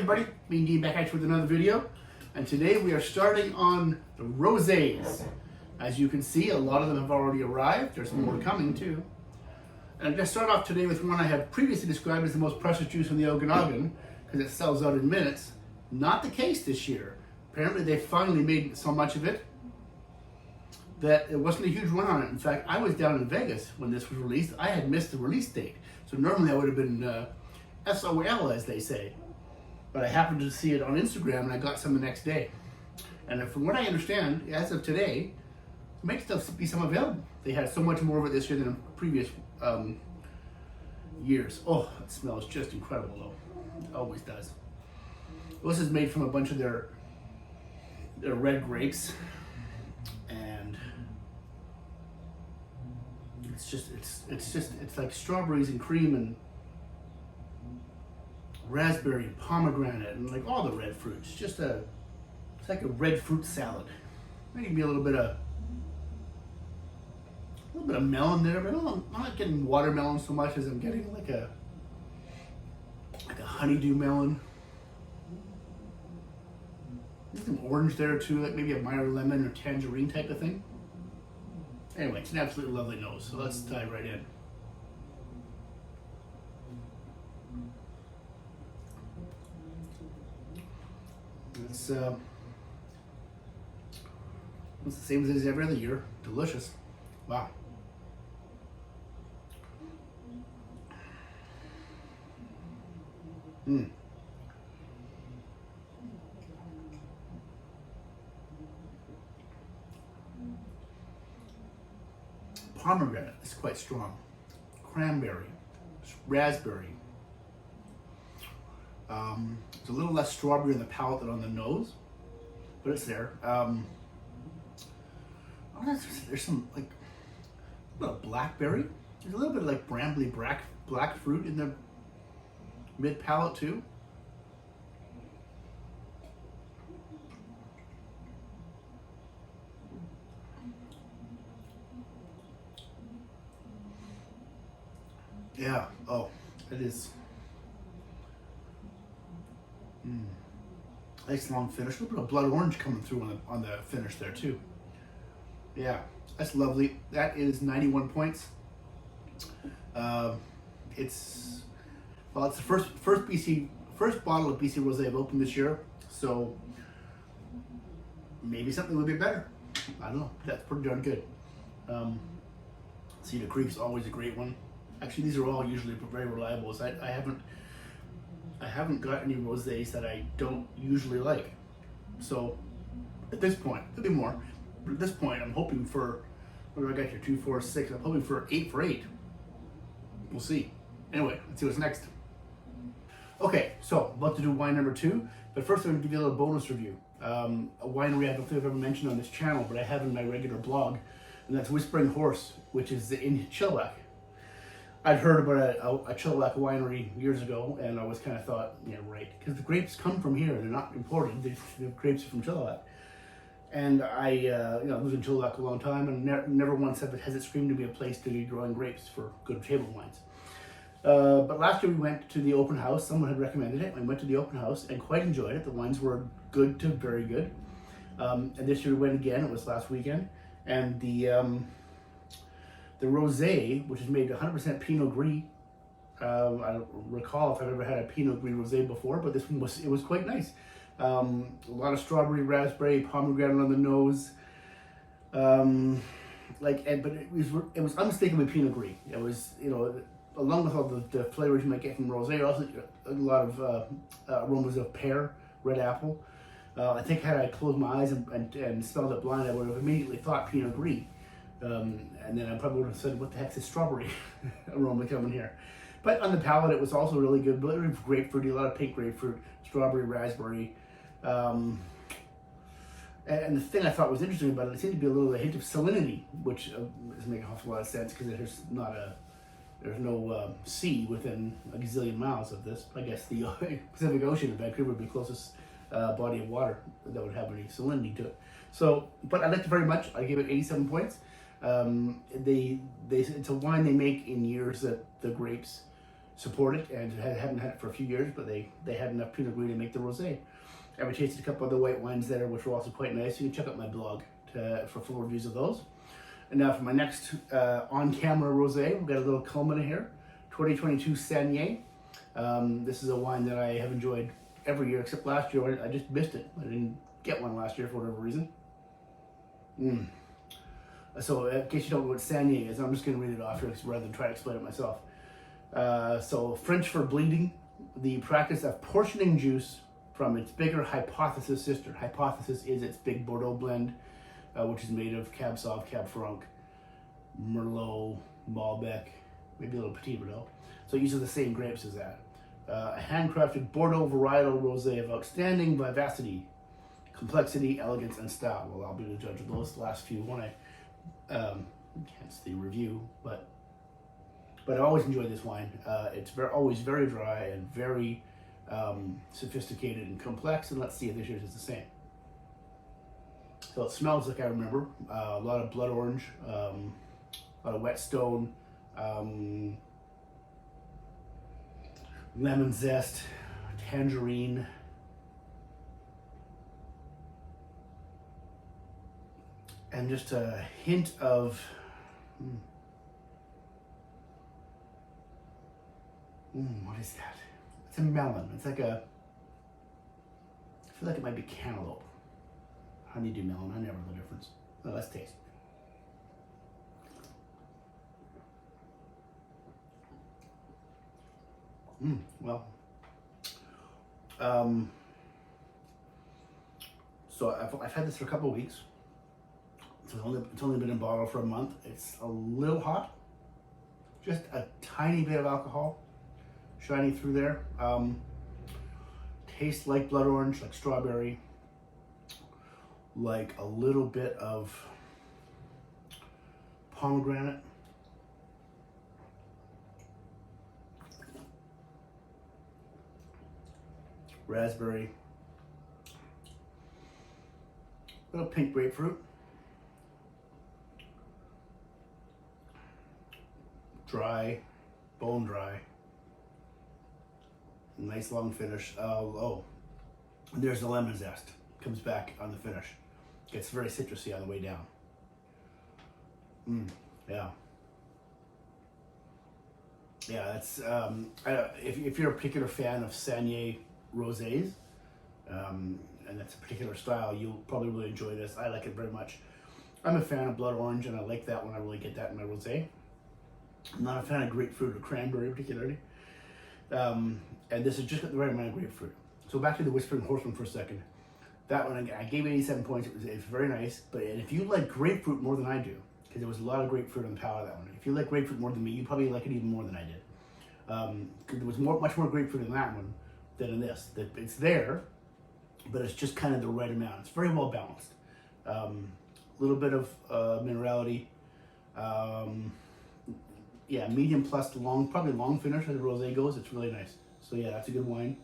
everybody, me and Dean back at you with another video, and today we are starting on the Rosés. As you can see, a lot of them have already arrived. There's more coming too. And I'm going to start off today with one I have previously described as the most precious juice in the Okanagan because it sells out in minutes. Not the case this year. Apparently they finally made so much of it that it wasn't a huge run on it. In fact, I was down in Vegas when this was released. I had missed the release date. So normally I would have been SOL, as they say. But I happened to see it on Instagram and I got some the next day. And from what I understand, as of today, there might still be some available. They had so much more of it this year than in previous years. Oh, it smells just incredible though. It always does. This is made from a bunch of their red grapes. And it's like strawberries and cream and raspberry and pomegranate and like all the red fruits. It's like a red fruit salad. Maybe a little bit of melon there, but I'm not getting watermelon so much as I'm getting like a honeydew melon. There's some orange there too, like maybe a Meyer lemon or tangerine type of thing. Anyway, it's an absolutely lovely nose, so let's dive right in. It's the same as it is every other year. Delicious. Wow. Pomegranate is quite strong. Cranberry, raspberry. It's a little less strawberry in the palate than on the nose, but it's there. There's some like a little blackberry. There's a little bit of like brambly black fruit in the mid palate too. Yeah. Oh, it is. Nice long finish. A little bit of blood orange coming through on the finish there too. Yeah, that's lovely. That is 91 points. It's the first bottle of BC Rosé I've opened this year, so maybe something will be better. I don't know. That's pretty darn good. Cedar Creek's always a great one. Actually, these are all usually very reliable. I haven't got any rosés that I don't usually like. So at this point, there'll be more. But at this point, I'm hoping for, what do I got here? 2, 4, 6. I'm hoping for 8 for 8. We'll see. Anyway, let's see what's next. Okay, so about to do wine number 2. But first, I'm going to give you a little bonus review. A winery I don't think I've ever mentioned on this channel, but I have in my regular blog, and that's Whispering Horse, which is in Chilliwack. I'd heard about a Chilliwack winery years ago, and I always kind of thought, yeah, right, because the grapes come from here. They're not imported. The grapes are from Chilliwack. And I lived in Chilliwack a long time, and never once has it screamed to be a place to be growing grapes for good table wines. But last year we went to the open house. Someone had recommended it. We went to the open house and quite enjoyed it. The wines were good to very good. And this year we went again. It was last weekend, and the rosé, which is made 100% Pinot Gris. I don't recall if I've ever had a Pinot Gris rosé before, but this one was quite nice. A lot of strawberry, raspberry, pomegranate on the nose. But it was unmistakably Pinot Gris. It was, along with all the flavors you might get from rosé, also a lot of aromas of pear, red apple. I think had I closed my eyes and smelled it blind, I would have immediately thought Pinot Gris. And then I probably would have said, what the heck's this strawberry aroma coming here? But on the palate, it was also really good. Grapefruity, a lot of pink grapefruit, strawberry, raspberry. And the thing I thought was interesting about it seemed to be a little hint of salinity, which doesn't make an awful lot of sense because there's no sea within a gazillion miles of this. I guess the Pacific Ocean in Vancouver would be the closest body of water that would have any salinity to it. So, but I liked it very much. I gave it 87 points. It's a wine they make in years that the grapes support it, and haven't had it for a few years, but they had enough Pinot Gris to make the rosé. I've tasted a couple other white wines there, which were also quite nice. You can check out my blog for full reviews of those. And now for my next on-camera rosé, we've got a little Culmina here, 2022 Sanier. This is a wine that I have enjoyed every year, except last year. I just missed it. I didn't get one last year for whatever reason. So in case you don't know what Sanier is, I'm just going to read it off here rather than try to explain it myself. So French for bleeding, the practice of portioning juice from its bigger hypothesis sister. Hypothesis is its big Bordeaux blend, which is made of Cab Sauv, Cab Franc, Merlot, Malbec, maybe a little Petit Verdot. So it uses the same grapes as that. A handcrafted Bordeaux varietal rosé of outstanding vivacity, complexity, elegance, and style. Well, I'll be the judge of those last few when hence the review, but I always enjoy this wine. It's always very dry and very sophisticated and complex, and let's see if this year's is the same. So it smells like I remember, a lot of blood orange, a lot of whetstone, lemon zest, tangerine, and just a hint of what is that? It's a melon. It's like I feel like it might be cantaloupe. Honeydew melon, I never know the difference. Well, let's taste. So I've had this for a couple of weeks. So it's only been in bottle for a month. It's a little hot. Just a tiny bit of alcohol shining through there. Tastes like blood orange, like strawberry, like a little bit of pomegranate. Raspberry, little pink grapefruit, dry, bone dry, nice long finish. There's the lemon zest, comes back on the finish. Gets very citrusy on the way down. Yeah. Yeah, that's, if you're a particular fan of Sanier Rosés, and that's a particular style, you'll probably really enjoy this. I like it very much. I'm a fan of blood orange, and I like that when I really get that in my rosé. I'm not a fan of grapefruit or cranberry particularly. And this has just got the right amount of grapefruit. So back to the Whispering Horseman for a second. That one, I gave 87 points. It's very nice. But if you like grapefruit more than I do, because there was a lot of grapefruit on the palate of that one. If you like grapefruit more than me, you probably like it even more than I did. Because there was much more grapefruit in that one than in this. It's there, but it's just kind of the right amount. It's very well balanced. A little bit of minerality. Yeah, medium plus to long, probably long finish as the rosé goes. It's really nice. So yeah, that's a good wine.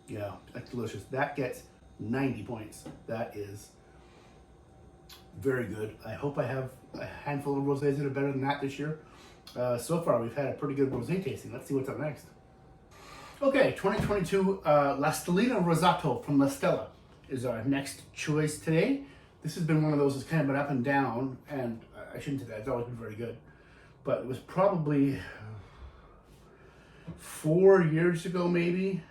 Yeah, that's delicious. That gets 90 points. That is very good. I hope I have a handful of rosés that are better than that this year. So far, we've had a pretty good rosé tasting. Let's see what's up next. Okay, 2022 La Stellina Rosato from La Stella is our next choice today. This has been one of those that's kind of been up and down, and I shouldn't say that, it's always been very good. But it was probably 4 years ago, maybe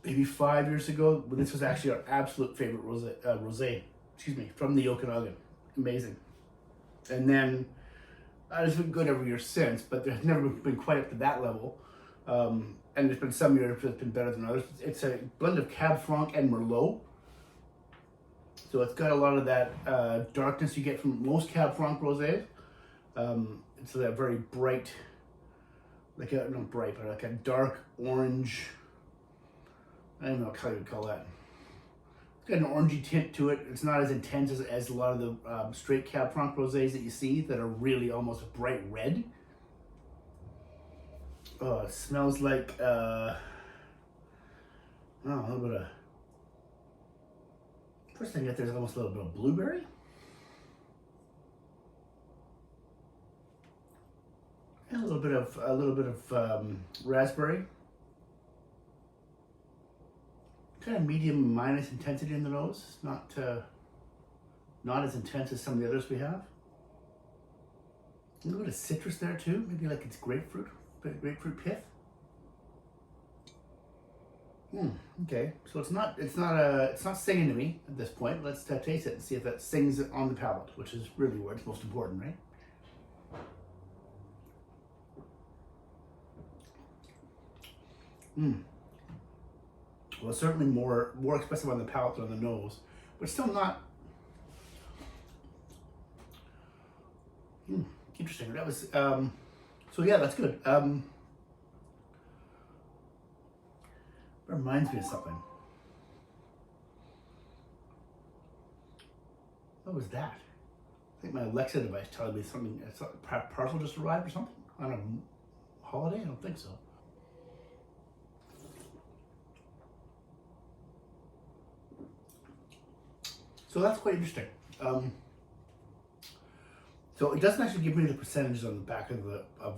5 years ago, when this was actually our absolute favorite rosé, from the Okanagan. Amazing. And then it's been good every year since, but there's never been quite up to that level. And there's been some years that's been better than others. It's a blend of Cab Franc and Merlot. So it's got a lot of that darkness you get from most Cab Franc rosés. It's that very bright, not bright, but like a dark orange. I don't know what color you'd call that. It's got an orangey tint to it. It's not as intense as a lot of the straight Cab Franc rosés that you see that are really almost bright red. Oh, it smells like a little bit of. First thing I get there's almost a little bit of blueberry. a little bit of raspberry. Kind of medium minus intensity in the nose. It's not as intense as some of the others we have. A little bit of citrus there too. Maybe like it's grapefruit, bit of grapefruit pith. Okay, so it's not singing to me at this point. Let's taste it and see if it sings on the palate, which is really where it's most important, right? Well, certainly more expressive on the palate than on the nose, but still not. Interesting. That was so yeah, that's good. Reminds me of something. What was that? I think my Alexa device telling me something. A parcel just arrived or something on a holiday. I don't think so. So that's quite interesting. So it doesn't actually give me the percentages on the back of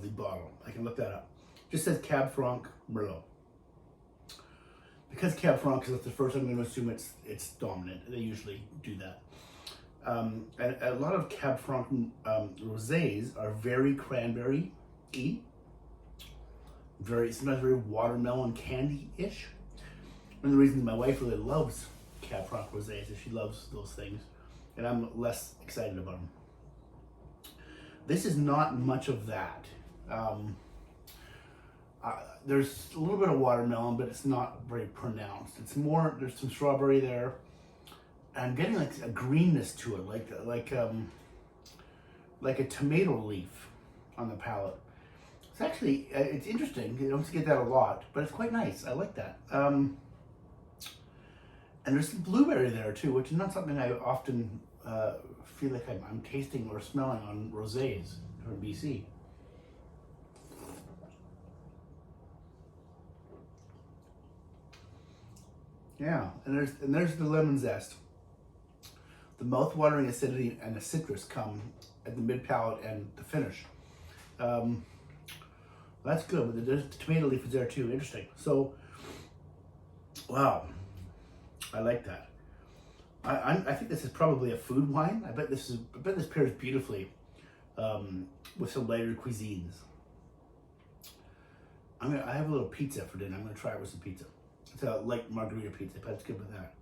the bottle. I can look that up. It just says Cab Franc Merlot. Because Cab Franc is the first, I'm going to assume it's dominant. They usually do that. And a lot of Cab Franc Rosés are very cranberry-y. Sometimes very watermelon candy-ish. One of the reasons my wife really loves Cab Franc Rosés is she loves those things, and I'm less excited about them. This is not much of that. There's a little bit of watermelon, but it's not very pronounced. It's more, there's some strawberry there. I'm getting like a greenness to it, like a tomato leaf on the palate. It's actually, it's interesting. You don't get that a lot, but it's quite nice. I like that. And there's some blueberry there too, which is not something I often feel like I'm tasting or smelling on rosés from BC. Yeah, and there's the lemon zest. The mouth-watering acidity and the citrus come at the mid-palate and the finish. That's good, but the tomato leaf is there too. Interesting. So, wow, I like that. I think this is probably a food wine. I bet this pairs beautifully with some lighter cuisines. I have a little pizza for dinner. I'm gonna try it with some pizza. It's a light margarita pizza, but it's good with that.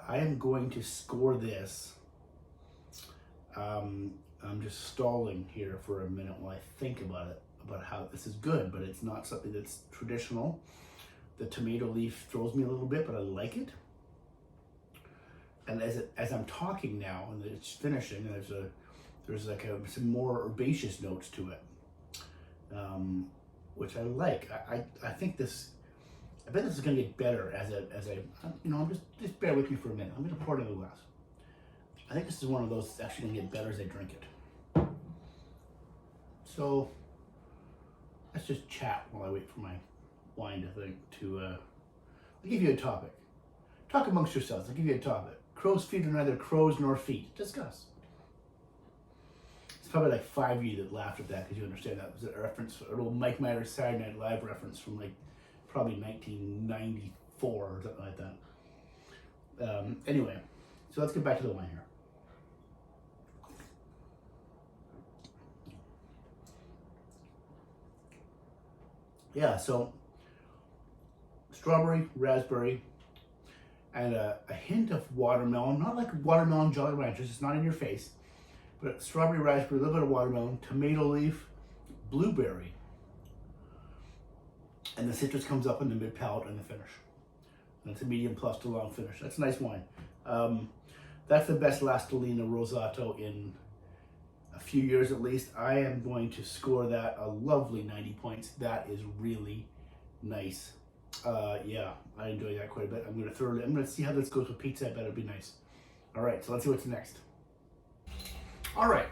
I am going to score this. I'm just stalling here for a minute while I think about it, about how this is good, but it's not something that's traditional. The tomato leaf throws me a little bit, but I like it. And as I'm talking now and it's finishing, there's like some more herbaceous notes to it, which I like. I think this. I bet this is going to get better as I just bear with me for a minute. I'm going to pour it in a glass. I think this is one of those that's actually going to get better as I drink it. So let's just chat while I wait for my wine I'll give you a topic. Talk amongst yourselves. I'll give you a topic. Crow's feet are neither crows nor feet. Discuss. It's probably like 5 of you that laughed at that because you understand that was a reference, an old Mike Myers Saturday Night Live reference from like probably 1994 or something like that. Anyway, so let's get back to the wine here. Yeah, so strawberry, raspberry, and a hint of watermelon. Not like watermelon Jolly Ranchers, it's not in your face, but strawberry, raspberry, a little bit of watermelon, tomato leaf, blueberry. And the citrus comes up in the mid palate and the finish. And it's a medium plus to long finish. That's a nice wine. That's the best Lastalina Rosato in a few years at least. I am going to score that a lovely 90 points. That is really nice. Yeah, I enjoy that quite a bit. I'm going to see how this goes with pizza. I bet it'll be nice. All right, so let's see what's next. All right,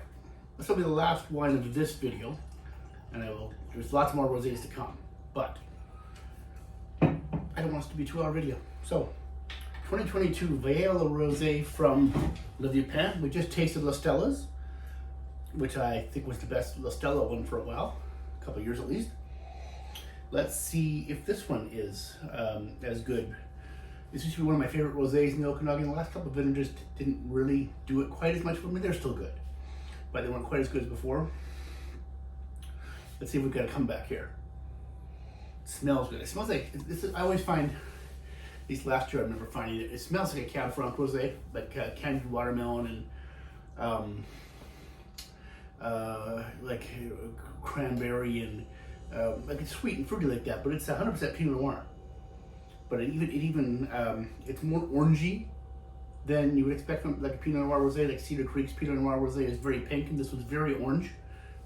this will be the last wine of this video, and there's lots more rosés to come, but I don't want this to be a 2-hour video. So, 2022 Veil Rosé from Le Vieux Pain. We just tasted La Stella's. which I think was the best La Stella one for a while, a couple of years at least. Let's see if this one is as good. This used to be one of my favorite rosés in the Okanagan. The last couple of vintages didn't really do it quite as much for me. They're still good, but they weren't quite as good as before. Let's see if we've got a comeback here. It smells good. It smells like, I always find, at least last year I remember finding it smells like a Cab Franc rosé, like candied watermelon and like cranberry and like it's sweet and fruity like that, but it's 100% Pinot Noir. But it's more orangey than you would expect from like a Pinot Noir rosé. Like Cedar Creek's Pinot Noir rosé is very pink, and this was very orange.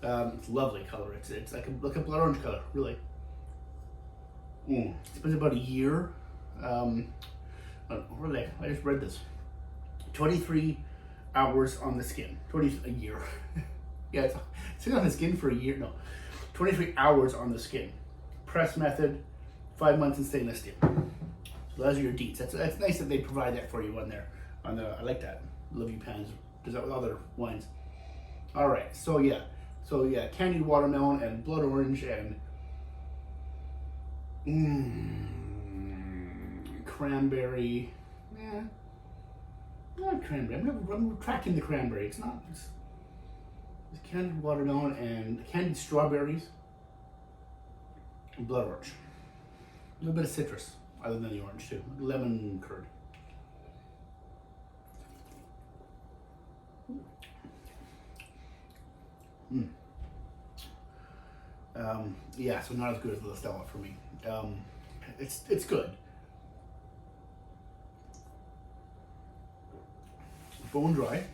It's lovely color. It's like a blood orange color, really. It's been about a year. Really, I just read this. 23 hours on the skin. A year. Yeah, it's sitting on the skin for a year. No, 23 hours on the skin. Press method, 5 months in stainless steel. So those are your deets. That's nice that they provide that for you on there. I like that. Love you pans. Does that with other wines. All right. So yeah, candied watermelon and blood orange and cranberry. Yeah, not cranberry. I'm retracting the cranberry. It's not. It's candied watermelon and candied strawberries and blood orange. A little bit of citrus, other than the orange too. Lemon curd. Yeah, so not as good as La Stella for me. It's good. Bone dry,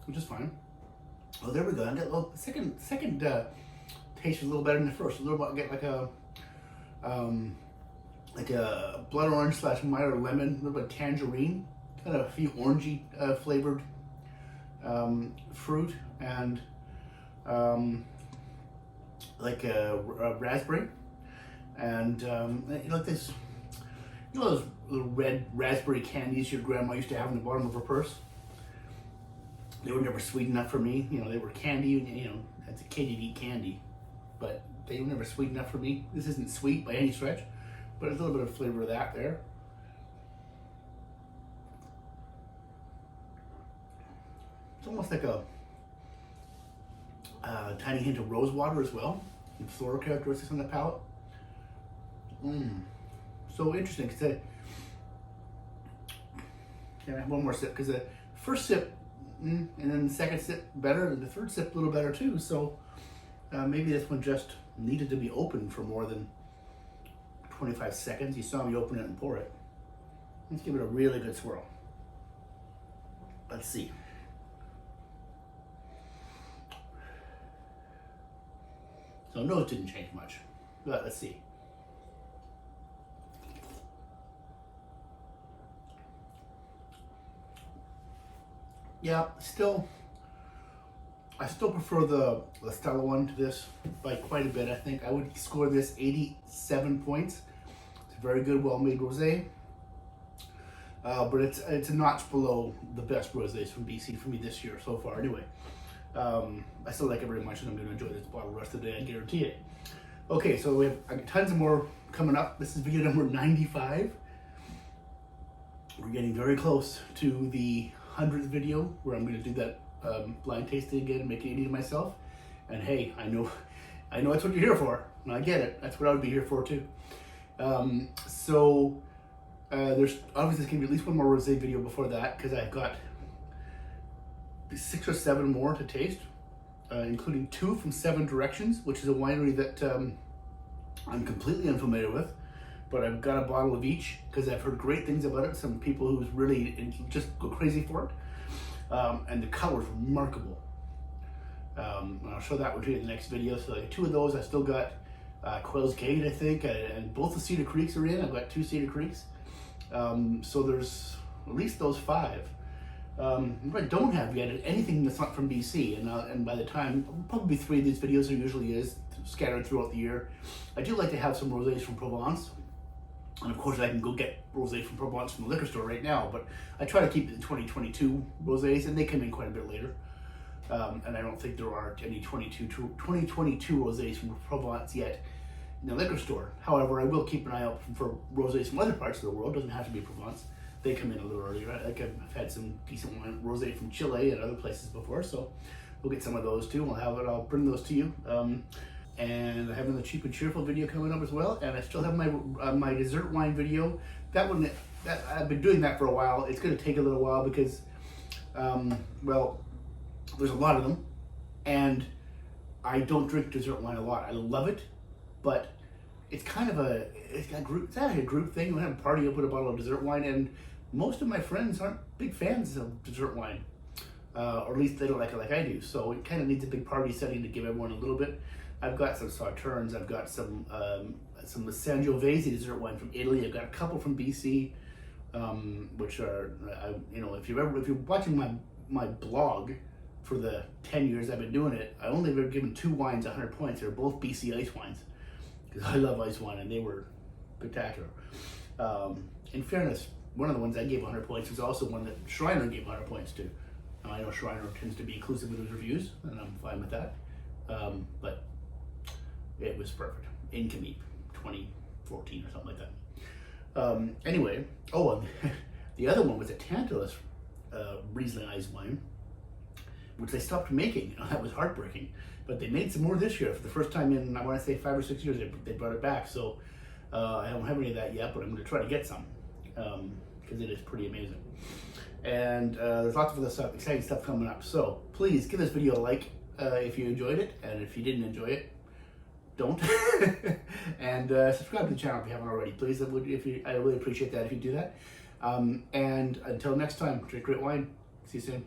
which is fine. Oh, there we go. I get a little, second taste is a little better than the first. A little bit, get like a blood orange / Meyer lemon, a little bit of tangerine, kind of a few orangey flavored fruit, and like a raspberry, and like this, those little red raspberry candies your grandma used to have in the bottom of her purse. They were never sweet enough for me. They were candy, as a kid you'd eat candy, but they were never sweet enough for me. This isn't sweet by any stretch, but there's a little bit of flavor of that there. It's almost like a tiny hint of rose water as well, and floral characteristics on the palate. So interesting. Can I have one more sip? Because the first sip, and then the second sip better, and the third sip a little better too. So maybe this one just needed to be opened for more than 25 seconds. You saw me open it and pour it. Let's give it a really good swirl. Let's see. So nose didn't change much, but let's see. Yeah, I still prefer the La Stella one to this by quite a bit. I think I would score this 87 points. It's a very good, well-made rosé, but it's a notch below the best rosés from BC for me this year so far. Anyway, I still like it very much, and I'm going to enjoy this bottle the rest of the day. I guarantee it. Okay, so we have tons of more coming up. This is video number 95. We're getting very close to the 100th video where I'm going to do that blind tasting again and make it easy to myself. And hey, I know that's what you're here for, and I get it. That's what I would be here for too. So there's obviously going to be at least one more rosé video before that, because I've got 6 or 7 more to taste, including 2 from 7 Directions, which is a winery that I'm completely unfamiliar with. But I've got a bottle of each because I've heard great things about it. Some people who's really just go crazy for it. And the color's remarkable. And I'll show that one to you in the next video. So like 2 of those, I still got Quail's Gate, I think, and both the Cedar Creeks are in. I've got 2 Cedar Creeks. So there's at least those 5. What I don't have yet is anything that's not from BC, and by the time, probably 3 of these videos there usually is, scattered throughout the year. I do like to have some rosés from Provence. And of course I can go get rosé from Provence from the liquor store right now, but I try to keep it in 2022 rosés, and they come in quite a bit later. And I don't think there are any 2022 rosés from Provence yet in the liquor store. However, I will keep an eye out for rosés from other parts of the world. Doesn't have to be Provence. They come in a little earlier. Like I've had some decent rosé from Chile and other places before, so we'll get some of those too. I'll bring those to you. And I have another cheap and cheerful video coming up as well. And I still have my dessert wine video. That I've been doing that for a while. It's going to take a little while because, well, there's a lot of them, and I don't drink dessert wine a lot. I love it, but it's kind of it's not a group thing. You have a party, you'll put a bottle of dessert wine, and most of my friends aren't big fans of dessert wine, or at least they don't like it like I do. So it kind of needs a big party setting to give everyone a little bit. I've got some Sauternes, I've got some Sangiovese dessert wine from Italy. I've got a couple from BC, which are, if you're watching my blog for the 10 years I've been doing it, I only ever given 2 wines 100 points. They're both BC ice wines, because I love ice wine and they were spectacular. In fairness, one of the ones I gave 100 points was also one that Schreiner gave 100 points to. I know Schreiner tends to be inclusive in his reviews, and I'm fine with that. But it was perfect. In Camille, 2014 or something like that. Anyway, and the other one was a Tantalus Riesling ice wine, which they stopped making. That was heartbreaking. But they made some more this year. For the first time in, I want to say 5 or 6 years, they brought it back. So I don't have any of that yet, but I'm going to try to get some, because it is pretty amazing. And there's lots of other exciting stuff coming up. So please give this video a like if you enjoyed it, and if you didn't enjoy it, don't. And subscribe to the channel if you haven't already, please. I really appreciate that if you do that. And until next time, drink great wine. See you soon.